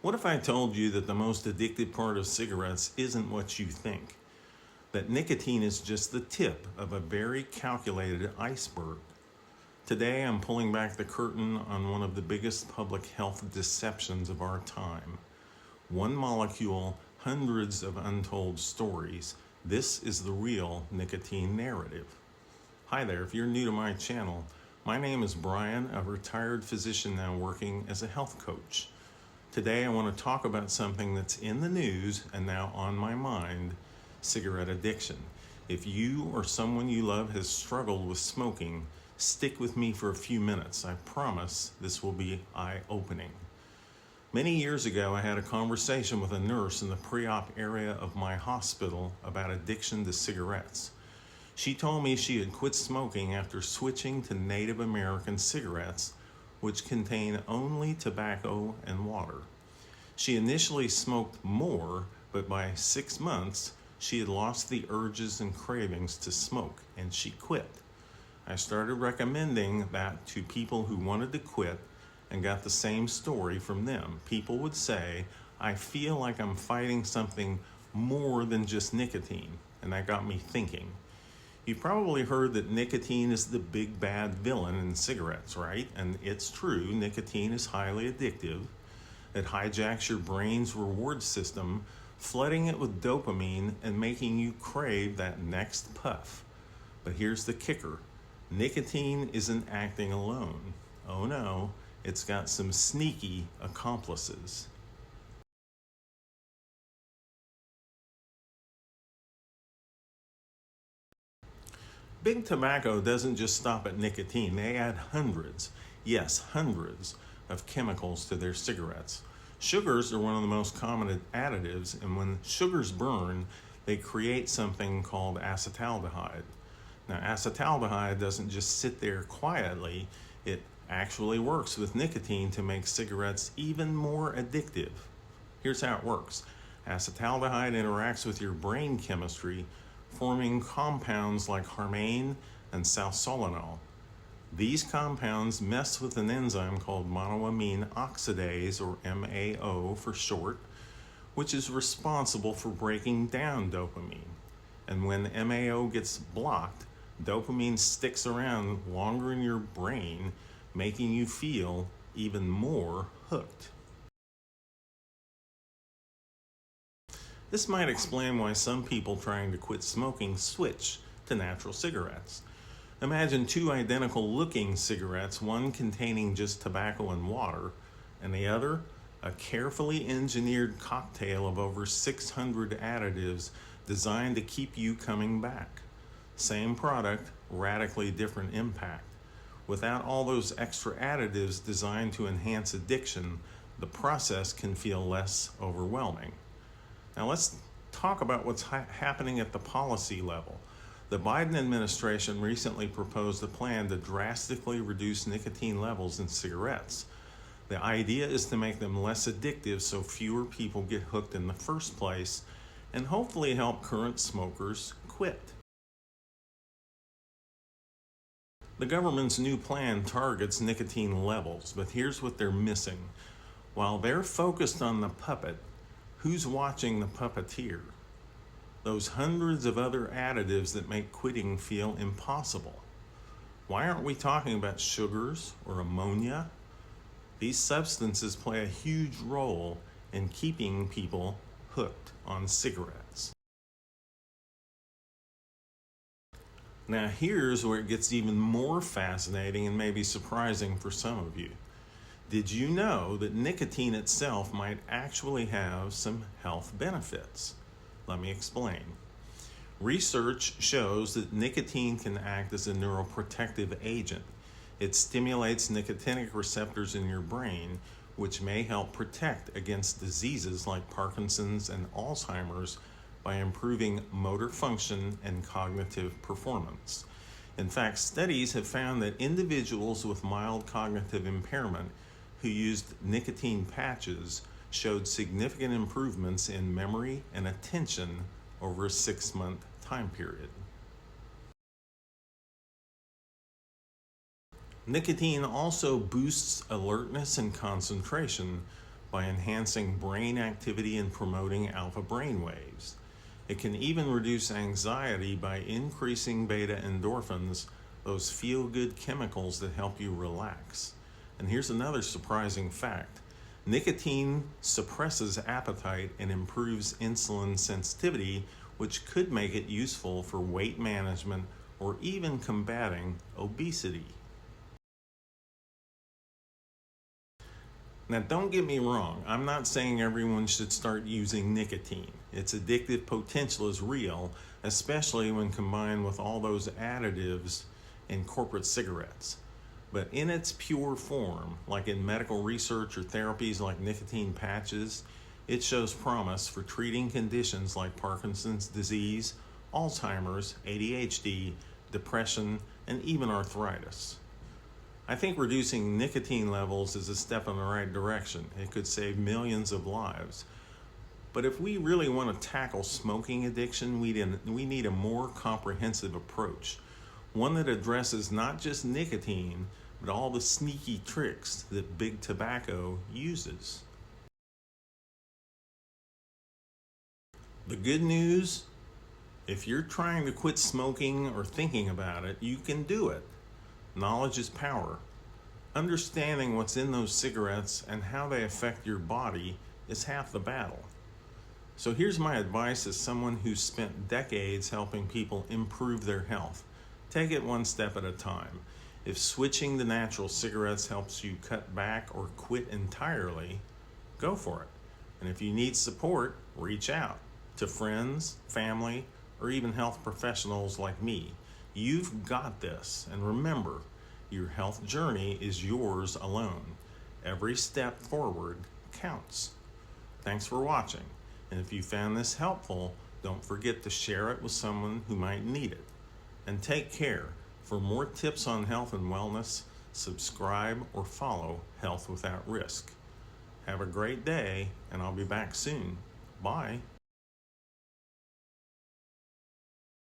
What if I told you that the most addictive part of cigarettes isn't what you think? That nicotine is just the tip of a very calculated iceberg. Today I'm pulling back the curtain on one of the biggest public health deceptions of our time. One molecule, hundreds of untold stories. This is the real nicotine narrative. Hi there, if you're new to my channel, my name is Brian, a retired physician now working as a health coach. Today I want to talk about something that's in the news and now on my mind, cigarette addiction. If you or someone you love has struggled with smoking, stick with me for a few minutes. I promise this will be eye-opening. Many years ago, I had a conversation with a nurse in the pre-op area of my hospital about addiction to cigarettes. She told me she had quit smoking after switching to Native American cigarettes, which contain only tobacco and water. She initially smoked more, but by 6 months, she had lost the urges and cravings to smoke, and she quit. I started recommending that to people who wanted to quit and got the same story from them. People would say, I feel like I'm fighting something more than just nicotine, and that got me thinking. You've probably heard that nicotine is the big bad villain in cigarettes, right? And it's true, nicotine is highly addictive. It hijacks your brain's reward system, flooding it with dopamine and making you crave that next puff. But here's the kicker. Nicotine isn't acting alone. Oh no, it's got some sneaky accomplices. Big Tobacco doesn't just stop at nicotine. They add hundreds, yes, hundreds of chemicals to their cigarettes. Sugars are one of the most common additives, and when sugars burn, they create something called acetaldehyde. Now, acetaldehyde doesn't just sit there quietly. It actually works with nicotine to make cigarettes even more addictive. Here's how it works. Acetaldehyde interacts with your brain chemistry, forming compounds like harmane and salsolinol. These compounds mess with an enzyme called monoamine oxidase, or MAO for short, which is responsible for breaking down dopamine. And when MAO gets blocked, dopamine sticks around longer in your brain, making you feel even more hooked. This might explain why some people trying to quit smoking switch to natural cigarettes. Imagine two identical looking cigarettes, one containing just tobacco and water, and the other a carefully engineered cocktail of over 600 additives designed to keep you coming back. Same product, radically different impact. Without all those extra additives designed to enhance addiction, the process can feel less overwhelming. Now let's talk about what's happening at the policy level. The Biden administration recently proposed a plan to drastically reduce nicotine levels in cigarettes. The idea is to make them less addictive so fewer people get hooked in the first place, and hopefully help current smokers quit. The government's new plan targets nicotine levels, but here's what they're missing. While they're focused on the puppet, who's watching the puppeteer? Those hundreds of other additives that make quitting feel impossible. Why aren't we talking about sugars or ammonia? These substances play a huge role in keeping people hooked on cigarettes. Now here's where it gets even more fascinating and maybe surprising for some of you. Did you know that nicotine itself might actually have some health benefits? Let me explain. Research shows that nicotine can act as a neuroprotective agent. It stimulates nicotinic receptors in your brain, which may help protect against diseases like Parkinson's and Alzheimer's by improving motor function and cognitive performance. In fact, studies have found that individuals with mild cognitive impairment who used nicotine patches showed significant improvements in memory and attention over a 6-month time period. Nicotine also boosts alertness and concentration, by enhancing brain activity and promoting alpha brain waves. It can even reduce anxiety by increasing beta endorphins, those feel-good chemicals that help you relax. And here's another surprising fact. Nicotine suppresses appetite and improves insulin sensitivity, which could make it useful for weight management or even combating obesity. Now, don't get me wrong, I'm not saying everyone should start using nicotine. Its addictive potential is real, especially when combined with all those additives in corporate cigarettes. But in its pure form, like in medical research or therapies like nicotine patches, it shows promise for treating conditions like Parkinson's disease, Alzheimer's, ADHD, depression, and even arthritis. I think reducing nicotine levels is a step in the right direction. It could save millions of lives. But if we really want to tackle smoking addiction, we need a more comprehensive approach. One that addresses not just nicotine, but all the sneaky tricks that big tobacco uses. The good news, if you're trying to quit smoking or thinking about it, you can do it. Knowledge is power. Understanding what's in those cigarettes and how they affect your body is half the battle. So here's my advice as someone who's spent decades helping people improve their health. Take it one step at a time. If switching to natural cigarettes helps you cut back or quit entirely, go for it. And if you need support, reach out to friends, family, or even health professionals like me. You've got this, and remember, your health journey is yours alone. Every step forward counts. Thanks for watching, and if you found this helpful, don't forget to share it with someone who might need it. And take care. For more tips on health and wellness, subscribe or follow Health Without Risk. Have a great day, and I'll be back soon. Bye.